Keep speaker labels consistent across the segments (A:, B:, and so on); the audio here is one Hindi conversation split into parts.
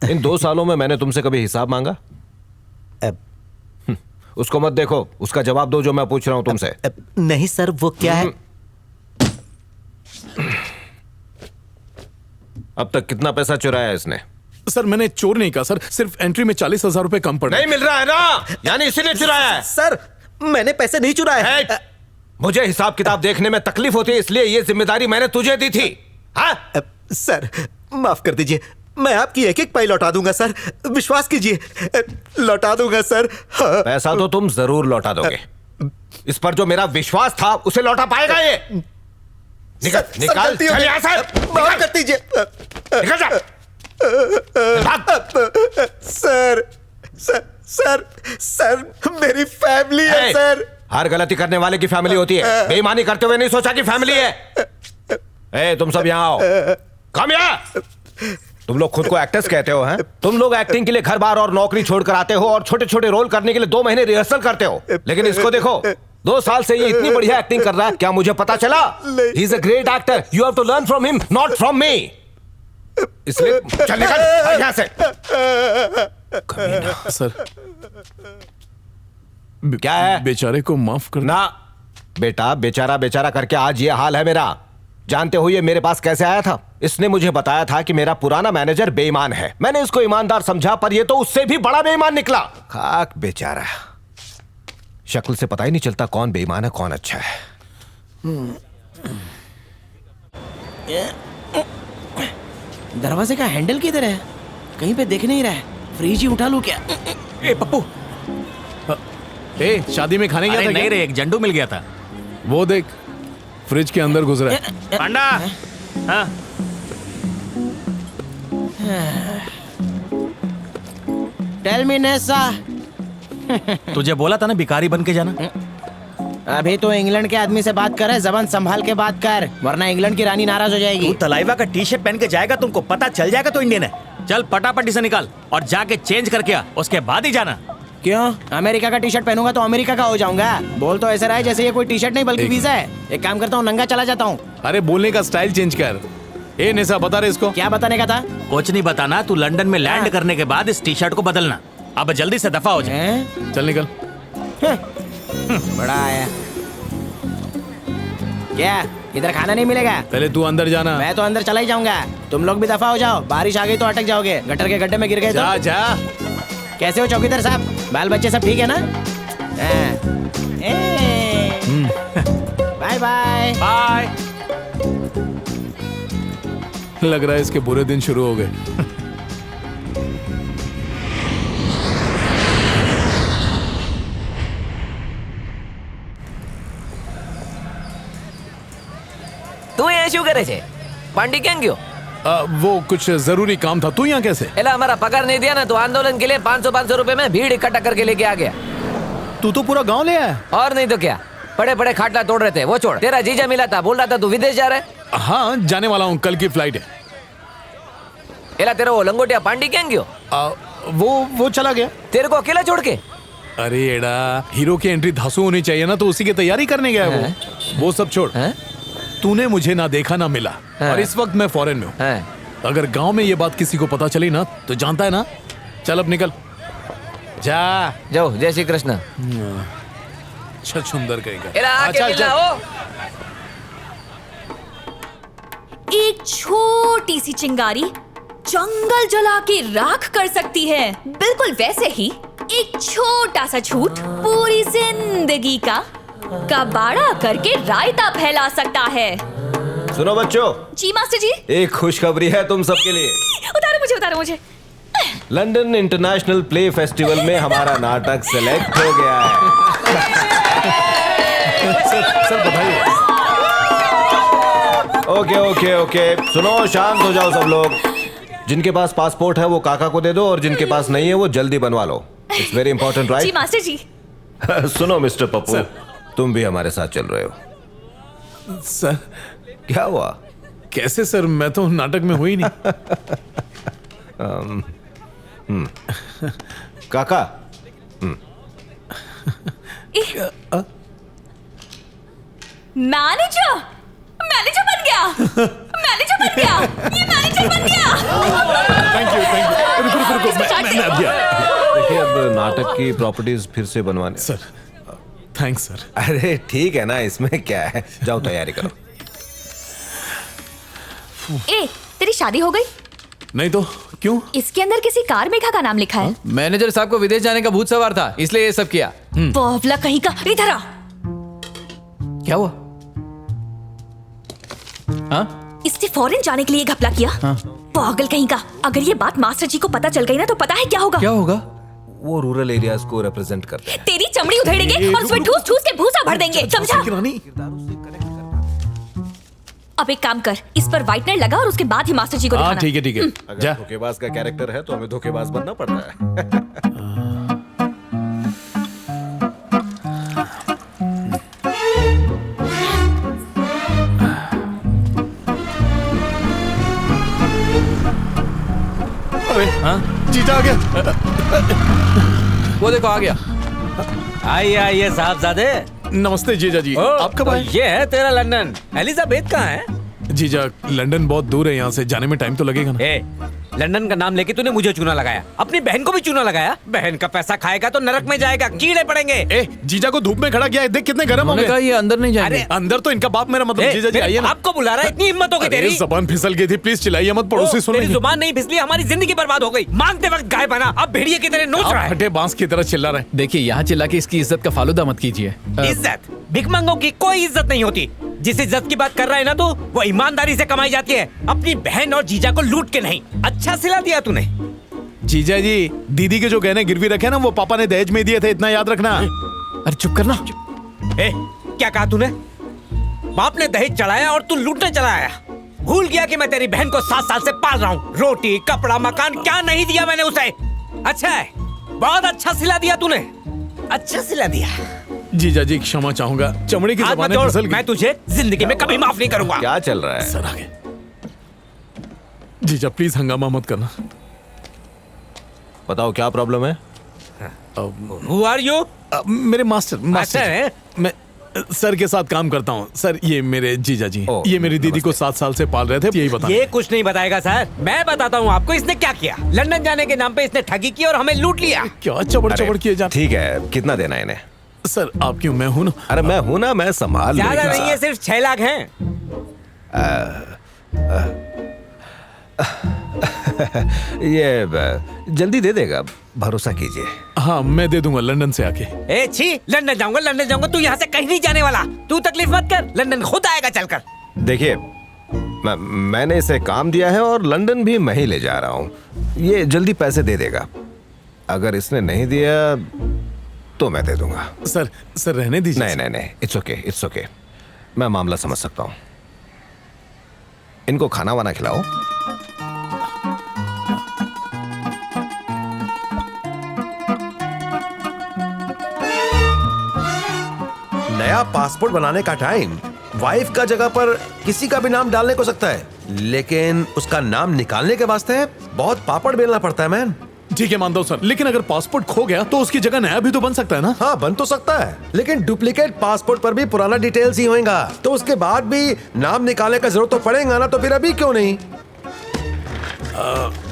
A: इन 2 सालों में मैंने तुमसे कभी हिसाब मांगा? उसको मत देखो, उसका जवाब दो जो मैं पूछ रहा हूं तुमसे।
B: नहीं सर, वो क्या है?
A: अब तक कितना पैसा चुराया है इसने?
C: सर मैंने चोर नहीं कहा सर, सिर्फ एंट्री में 40,000 रुपए कम पड़ा।
A: नहीं मिल रहा है ना, यानी इसीलिए चुराया है।
B: सर मैंने पैसे नहीं चुराए हैं।
A: मुझे हिसाब किताब देखने में तकलीफ होती है, इसलिए ये जिम्मेदारी मैंने तुझे दी थी। हाँ?
B: सर माफ कर दीजिए, मैं आपकी एक एक पाई लौटा दूंगा सर, विश्वास कीजिए, लौटा दूंगा सर। हाँ।
A: पैसा तो तुम जरूर लौटा दोगे, इस पर जो मेरा विश्वास था उसे लौटा पाएगा ये? निकल निकाल, चल यहाँ से,
B: माफ कर दीजिए।
A: निकल जा।
B: सर सर सर सर मेरी फैमिली है सर।
A: हर गलती करने वाले की फैमिली होती है, बेईमानी करते हुए नहीं सोचा कि फैमिली है। तुम सब यहाँ आओ, कम यहाँ। तुम लोग खुद को एक्टर्स कहते हो हैं? तुम लोग एक्टिंग के लिए घर बार और नौकरी छोड़कर आते हो और छोटे छोटे रोल करने के लिए 2 महीने रिहर्सल करते हो, लेकिन इसको देखो, 2 साल से ये इतनी बढ़िया एक्टिंग कर रहा है, क्या मुझे पता चला? He is a great actor, you have to learn from him, not from me. इसलिए चल निकल यहाँ से।
C: सर
A: क्या है?
C: बेचारे को माफ कर
A: ना बेटा, बेचारा बेचारा करके आज ये हाल है मेरा। जानते हो ये मेरे पास कैसे आया था? इसने मुझे बताया था कि मेरा पुराना मैनेजर बेईमान है। मैंने इसको ईमानदार समझा, पर ये तो उससे भी बड़ा बेईमान निकला। खाक बेचारा, शक्ल से पता ही नहीं चलता कौन बेईमान है कौन अच्छा है।
D: दरवाजे का हैंडल किधर है? कहीं पे दिख नहीं रहा है। फ्रिज ही उठा लूं क्या?
C: ए पप्पू, ए शादी में खाने गया था?
E: नहीं रे, एक जंडू मिल गया था।
C: वो देख, फ्रिज के अंदर घुस रहा है।
E: पांडा, हाँ।
D: टेल मी नेसा।
E: तुझे बोला था ना भिखारी बन के जाना।
D: अभी तो इंग्लैंड के आदमी से बात कर रहा है, जबान संभाल के बात कर, वरना इंग्लैंड की रानी नाराज हो जाएगी।
E: तू तलाइवा का टी-शर्ट पहन के जाएगा, तुमको पता चल जाएगा तो इंडियन है। चल पटापटी से निकाल और जाके चेंज करके आ, उसके बाद ही जाना।
D: क्यों? अमेरिका का टी-शर्ट पहनूंगा तो अमेरिका का हो जाऊंगा? बोल तो ऐसे रहा है जैसे ये कोई टी-शर्ट नहीं बल्कि वीजा है। एक काम करता हूँ, नंगा चला जाता हूँ।
C: अरे बोलने का स्टाइल चेंज कर। ए नेसा, बता रहे इसको।
D: क्या बताने का था?
E: कुछ नहीं बताना, तू लंदन में लैंड करने के बाद इस टी-शर्ट को बदलना। अब जल्दी से दफा हो जाए।
C: चल निकल।
D: बड़ा आया। क्या इधर खाना नहीं मिलेगा?
C: पहले तू अंदर जाना।
D: मैं तो अंदर चला ही जाऊंगा, तुम लोग भी दफा हो जाओ। बारिश आ गई तो अटक जाओगे, गटर के गड्ढे में गिर गए
C: जा
D: तो।
C: जा।
D: कैसे हो चौकीदार साहब? बाल बच्चे सब ठीक है ना? Bye bye
E: bye.
C: लग रहा है इसके बुरे दिन शुरू हो गए।
F: તું અહીંયા શું કરે છે? પાંડી ક્યાં ગયો?
C: वो कुछ जरूरी काम था। तू यहाँ कैसे?
F: एला हमारा पगार नहीं दिया ना, तो आंदोलन के लिए 500-500 रुपए में भीड़ इकट्ठा करके लेके आ गया।
C: तू तो पूरा गांव ले आया।
F: और नहीं तो क्या, बड़े बड़े खाटला तोड़ रहे थे। वो छोड़, तेरा जीजा मिला था, बोल रहा था तू विदेश जा रहा है।
C: हाँ जाने वाला हूँ, कल की फ्लाइट है।
F: एला तेरा वो लंगोटिया पांडी क्યાં गयो?
C: वो चला गया। तेरे
F: को अकेला छोड़ के?
C: अरे एड़ा, हीरो की एंट्री धांसू होनी चाहिए ना, तो उसी की तैयारी करने गया है वो सब छोड़। तूने मुझे ना देखा ना मिला, और इस वक्त मैं फॉरेन में हूँ। अगर गांव में ये बात किसी को पता चली ना, तो जानता है ना। चल अब निकल जा।
F: जाओ, जय श्री कृष्ण।
C: सुंदर कहेगा।
G: एक छोटी सी चिंगारी जंगल जला के राख कर सकती है, बिल्कुल वैसे ही एक छोटा सा झूठ पूरी जिंदगी का कबाड़ा करके रायता फैला सकता है।
A: सुनो बच्चों।
G: जी मास्टर जी।
A: एक खुशखबरी है तुम सबके लिए।
G: उतारो मुझे।
A: लंदन इंटरनेशनल प्ले फेस्टिवल में हमारा नाटक सेलेक्ट हो गया है।
C: सर बधाई।
A: ओके सुनो, शांत हो जाओ सब लोग। जिनके पास पासपोर्ट है वो काका को दे दो, और जिनके पास नहीं है वो जल्दी बनवा लो। It's very important, right?
G: जी मास्टर जी।
A: सुनो मिस्टर पप्पू, तुम भी हमारे साथ चल रहे हो।
C: सर
A: क्या हुआ?
C: कैसे सर, मैं तो नाटक में हुई नहीं।
A: काका।
G: मैनेजर बन गया। ये मैनेजर बन गया।
A: नाटक की प्रॉपर्टीज फिर से बनवाने।
C: Sir thanks sir.
A: अरे ठीक है ना, इसमें क्या है, जाओ तैयारी करो।
G: ए, तेरी शादी हो गई?
C: नहीं तो क्यों?
G: इसके अंदर किसी कार मेघा का नाम लिखा है।
F: मैनेजर साहब को विदेश जाने का भूत सवार था, इसलिए ये सब किया।
G: बावला कहीं का, इधर आ।
F: क्या हुआ? हाँ?
G: इसने फॉरेन जाने के लिए घपला किया। पागल कहीं का। अगर ये बात मास्टर जी को पता चल गई ना तो पता है क्या होगा?
F: क्या होगा?
A: वो रूरल एरियाज को रिप्रेजेंट करते हैं।
G: तेरी चमड़ी उधेड़ेंगे और उसमें ठूस ठूस के भूसा भर देंगे, समझा?
C: रानी
G: अब एक काम कर, इस पर व्हाइटनर लगा और उसके बाद ही मास्टर जी को
C: हाँ
G: दिखाना।
C: ठीक है ठीक है।
A: अगर
C: जा।
A: धोखेबाज का कैरेक्टर है तो हमें धोखेबाज बनना पड़ता है।
C: जीजा आ गया।
F: वो देखो आ गया।
E: आइए आइए साहबजादे।
C: नमस्ते जीजा जी। आप कब आए?
E: ये है तेरा लंदन। एलिजाबेथ कहाँ है?
C: जीजा लंदन बहुत दूर है यहाँ से, जाने में टाइम तो लगेगा ना।
E: ए, लंदन का नाम लेके तूने मुझे चूना लगाया, अपनी बहन को भी चूना लगाया। बहन का पैसा खाएगा तो नरक में जाएगा, कीड़े पड़ेंगे।
C: ए जीजा को धूप में खड़ा किया है, देख कितने गर्म हो
F: उन्होंने कहा
C: गए।
F: ये अंदर नहीं जाएंगे।
E: अरे
C: अंदर तो इनका बाप मेरा मतलब।
E: ए,
C: जीजा जी आइए ना।
E: आपको बुला रहा है, इतनी हिम्मत हो गई
C: अरे,
E: तेरी?
C: जबान फिसल गई थी, प्लीज चिल्लाइए मत, पड़ोसी सुन
E: तेरी
C: रहे हैं।
E: जुबान नहीं फिसली, हमारी जिंदगी बर्बाद हो गई। मांगते वक्त गाय बना, अब भेड़िए की तरह नोच रहा
C: आप
E: है।
C: हटे बांस की तरह चिल्ला रहे हैं।
F: देखिए यहाँ चिल्ला के इसकी इज्जत का फालूदा मत कीजिए।
E: इज्जत भिखमंगों की कोई इज्जत नहीं होती। जिस इज्जत की बात कर रहा है ना तू, वो ईमानदारी से कमाई जाती है, अपनी बहन और जीजा को लूट के नहीं। अच्छा सिला दिया तूने।
C: जीजा जी दीदी के जो गहने गिरवी रखे ना वो पापा ने दहेज में दिए थे, इतना याद रखना।
F: अरे चुप करना।
E: ए, क्या कहा तूने? बाप ने दहेज चढ़ाया और तू लूटने चला आया। भूल गया कि मैं तेरी बहन को 7 साल से पाल रहा हूँ। रोटी कपड़ा मकान क्या नहीं दिया मैंने उसे? अच्छा है, बहुत अच्छा सिला दिया तूने, अच्छा सिला दिया।
C: जीजा जी क्षमा चाहूंगा, चमड़ी की
E: हाथ मत
C: जबानें
E: जोड़,
C: फिसल गई।
E: मैं तुझे जिंदगी में कभी माफ नहीं करूंगा।
A: क्या चल रहा है?
C: सर आगे। जीजा प्लीज हंगामा मत करना।
A: बताओ क्या प्रॉब्लम है?
E: Who are you?
C: मेरे मास्टर
E: मास्टर हैं?
C: मैं सर के साथ काम करता हूँ। सर ये मेरे जीजा जी,
A: ओ,
C: ये मेरी दीदी को 7 साल से पाल रहे थे, यही बता।
E: ये कुछ नहीं बताएगा सर, मैं बताता हूँ आपको इसने क्या किया। लंदन जाने के नाम पे इसने ठगी की और हमें लूट लिया।
C: क्या चबड़
A: अरे,
C: चबड़ किए जा।
A: ठीक है, कितना देना है इन्हें?
C: सर आप क्यों, मैं हूं ना।
A: अरे मैं हूं ना, मैं संभाल
E: ज्यादा
A: लूंगा।
E: नहीं है, सिर्फ 6 लाख हैं।
A: ये जल्दी दे देगा, भरोसा कीजिए।
C: हाँ मैं दे दूंगा लंदन से आके।
E: ए छी, लंदन जाऊंगा। तू यहाँ से कहीं नहीं जाने वाला। तू तकलीफ मत कर, लंदन खुद आएगा चलकर।
A: देखिए मैंने इसे काम दिया है और लंदन भी मैं ही ले जा रहा हूँ। ये जल्दी पैसे दे देगा। अगर इसने नहीं दिया तो मैं दे दूंगा।
C: सर रहने दीजिए।
A: नहीं, इट्स ओके, मैं मामला समझ सकता हूँ। इनको खाना वाना खिलाओ।
B: नया पासपोर्ट बनाने का टाइम वाइफ का जगह पर किसी का भी नाम डालने को सकता है, लेकिन उसका नाम निकालने के वास्ते बहुत पापड़ बेलना पड़ता है मैन।
C: ठीक है मानता हूँ सर, लेकिन अगर पासपोर्ट खो गया तो उसकी जगह नया भी तो बन सकता है ना।
B: हाँ बन तो सकता है, लेकिन डुप्लीकेट पासपोर्ट पर भी पुराना डिटेल्स ही होएगा, तो उसके बाद भी नाम निकालने का जरूरत तो पड़ेगा ना, तो फिर अभी क्यों नहीं?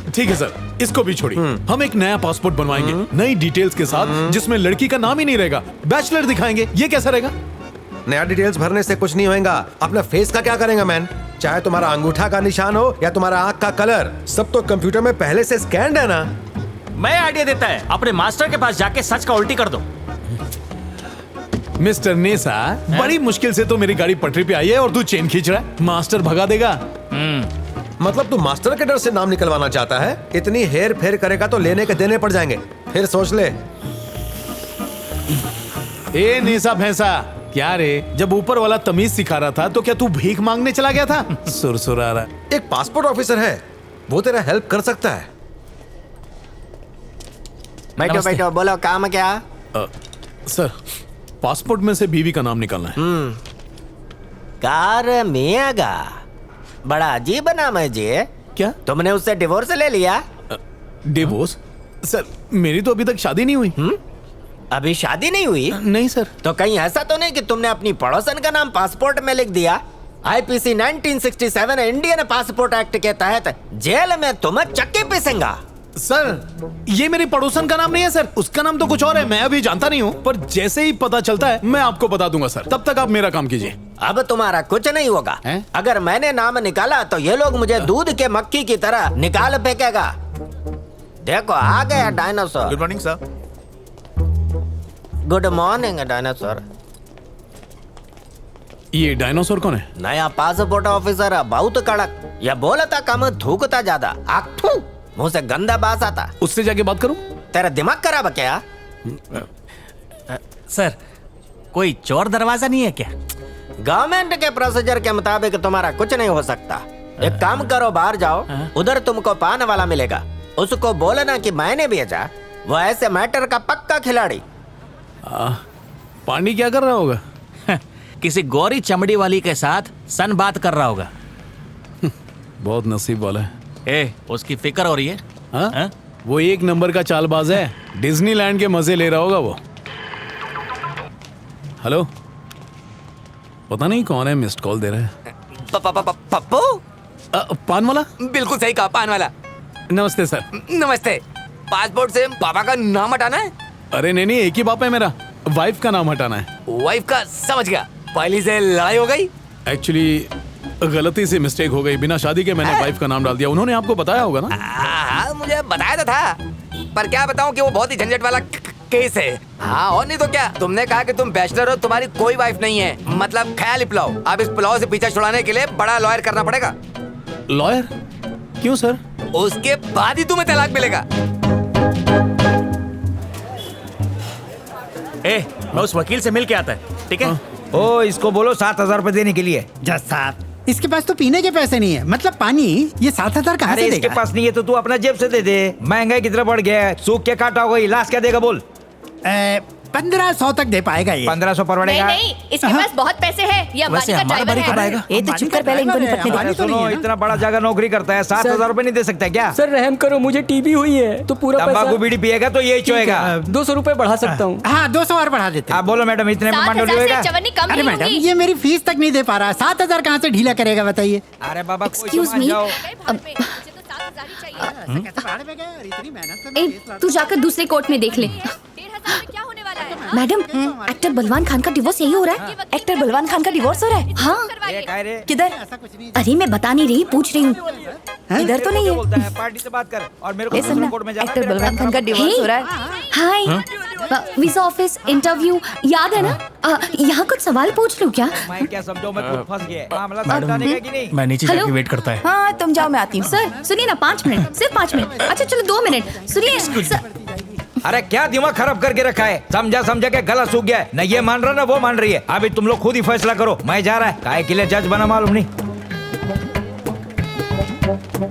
C: ठीक है सर, इसको भी छोड़िए। हम एक नया पासपोर्ट बनवाएंगे नई डिटेल्स के साथ, जिसमें लड़की का नाम ही नहीं रहेगा, बैचलर दिखाएंगे। ये कैसा रहेगा?
B: नया डिटेल्स भरने से कुछ नहीं होएगा। अपना फेस का क्या करेंगे मैन? चाहे तुम्हारा अंगूठा का निशान हो या तुम्हारा आंख का कलर, सब तो कंप्यूटर में पहले से स्कैन्ड है ना।
E: मैं आइडिया देता है, अपने मास्टर के पास जाके सच का उल्टी कर दो।
C: मिस्टर नेसा, बड़ी मुश्किल से तो मेरी गाड़ी पटरी पे आई है और तू चेन खींच रहा है। मास्टर भगा देगा।
B: मतलब तू मास्टर के डर से नाम निकलवाना चाहता है? इतनी हेर फेर करेगा तो लेने के देने पड़ जाएंगे, फिर सोच ले।
C: ए नेसा भैंसा, क्या रे, जब ऊपर वाला तमीज सिखा रहा था तो क्या तू भीख मांगने चला गया था? सुरसुरा रहा।
B: एक पासपोर्ट ऑफिसर है, वो तेरा हेल्प कर सकता है।
D: बैठो बैठो, बोलो काम क्या?
C: सर पासपोर्ट में से बीवी का नाम निकालना है।
D: कार मियागा, बड़ा अजीब नाम है जी।
C: क्या?
D: तुमने उससे डिवोर्स ले लिया?
C: डिवोर्स? सर मेरी तो अभी तक शादी नहीं हुई।
D: अभी शादी नहीं हुई?
C: नहीं सर।
D: तो कहीं ऐसा तो नहीं कि तुमने अपनी पड़ोसन का नाम पासपोर्ट में लिख दिया? आईपीसी 1967 इंडियन पासपोर्ट एक्ट के तहत जेल में तुम्हें चक्के पीसेंगा।
C: सर ये मेरे पड़ोसन का नाम नहीं है सर, उसका नाम तो कुछ और है, मैं अभी जानता नहीं हूँ, पर जैसे ही पता चलता है मैं आपको बता दूंगा सर। तब तक आप मेरा काम कीजिए।
H: अब तुम्हारा कुछ नहीं होगा। अगर मैंने नाम निकाला तो ये लोग मुझे दूध के मक्खी की तरह निकाल फेंकेगा। देखो आ गया dinosaur.
I: Good morning sir.
H: Good morning dinosaur.
C: ये डायनासोर कौन है?
H: नया पासपोर्ट ऑफिसर है, बहुत कड़क। यह बोलता कम थूकता ज्यादा। आखू मुंह से गंदा बास आता।
C: उससे जाके बात करूं?
H: तेरा दिमाग खराब है क्या?
E: सर कोई चोर दरवाजा नहीं है क्या?
H: गवर्नमेंट के प्रोसीजर के मुताबिक तुम्हारा कुछ नहीं हो सकता। एक काम करो, बाहर जाओ, उधर तुमको पान वाला मिलेगा, उसको बोलना कि मैंने भेजा। वो ऐसे मैटर का पक्का खिलाड़ी।
C: पांडी क्या कर रहा होगा?
E: किसी गौरी चमड़ी वाली के साथ सन बात कर रहा होगा।
C: बहुत नसीब वाला है।
E: उसकी फिक्र हो रही है।
C: हाँ? वो एक नंबर का चालबाज है, डिज्नीलैंड के मजे ले रहा होगा वो। हेलो, पता नहीं कौन है मिस्ड कॉल दे रहा है।
F: पप्पू
C: पान वाला?
F: बिल्कुल सही कहा, पान वाला।
C: नमस्ते सर।
F: नमस्ते। पासपोर्ट से पापा का नाम हटाना है?
C: अरे नहीं, एक ही बाप है मेरा, वाइफ का नाम हटाना है।
F: वाइफ का? समझ गया। पहली से लड़ाई हो गई?
C: एक्चुअली गलती से मिस्टेक हो गई, बिना शादी के मैंने वाइफ का नाम डाल दिया। उन्होंने आपको बताया होगा ना?
F: हाँ, मुझे बताया तो था, पर क्या बताऊं कि वो बहुत ही झंझट वाला केस है। हाँ, और नहीं तो क्या। तुमने कहा कि तुम बैचलर हो, तुम्हारी कोई वाइफ नहीं है, मतलब ख्याली पुलाव। अब इस पुलाव से पीछा छुड़ाने के लिए बड़ा लॉयर करना पड़ेगा।
C: लॉयर? क्यों सर?
F: उसके बाद ही तुम्हें तलाक मिलेगा।
E: मैं उस वकील से मिल के आता है, ठीक है?
J: ओ, इसको बोलो 7,000 रुपए देने के लिए।
K: जज साहब, इसके पास तो पीने के पैसे नहीं है, मतलब पानी। ये 7,000 कहाँ
J: अरे
K: से
J: इसके
K: देगा?
J: पास नहीं है तो तू अपना जेब से दे दे। महंगाई कितना बढ़ गया है, सूख के काटा होगा, लास्ट क्या देगा बोल?
K: 1500 तक दे पाएगा ये।
J: 1500 पर
G: नहीं
J: पड़ेगा।
G: नहीं, इसके पास बहुत पैसे हैं। ये अंबानी का ड्राइवर है।
D: ये तो चुप कर, पहले इनको निपटने दे।
J: अरे सुनो, इतना बड़ा जगह नौकरी करता है, 7,000 रुपए नहीं दे सकता क्या?
L: सर रहम करो, मुझे टीबी हुई है तो पूरा
J: तंबाकू बीड़ी पिएगा तो यही चोएगा।
L: 200 रुपए बढ़ा सकता हूँ।
K: हाँ, 200 और बढ़ा देते हैं।
J: आप बोलो मैडम, इतने में
G: 7,000
J: मंडोली होएगा?
G: से चवन्नी कम
K: अरे
G: नहीं
K: मैडम,
G: होगी।
K: ये मेरी फीस तक नहीं दे पा रहा। 7,000 कहाँ से ढीला करेगा बताइए?
J: अरे बाबा, कोई
G: Excuse
J: तो मान
G: me.
J: जाओ।
G: तू जाकर दूसरे कोर्ट में देख ले। मैडम, एक्टर बलवान खान का डिवोर्स यही हो रहा है? एक्टर बलवान खान का डिवोर्स हो रहा है? हाँ। किधर? अरे मैं बता नहीं रही, पूछ रही हूँ। इधर तो नहीं
J: बोलता
G: है।
J: है, पार्टी से बात कर और मेरे को
G: सुन ना,
J: कोर्ट में जाना।
G: एक्टर बलवान खान का डिवोर्स हो रहा है। हाय, वीजा ऑफिस इंटरव्यू याद है ना? यहाँ कुछ सवाल पूछ लूँ क्या?
J: मैं क्या समझो, मैं खुद फंस गया। मामला समझाने का कि नहीं?
E: मैं नीचे
G: हेलो?
E: जाके वेट करता है।
G: हाँ, तुम जाओ, मैं आती हूँ। सर सुनिए ना, 5 मिनट, सिर्फ 5 मिनट। अच्छा चलो 2 मिनट सुनिए सर।
J: अरे क्या दिमाग खराब करके रखा है, समझा के गला सूख गया है। न ये मान रहा ना वो मान रही है। अभी तुम लोग खुद ही फैसला करो। मैं जा रहा है, काहे के लिए जज बना मालूम नहीं।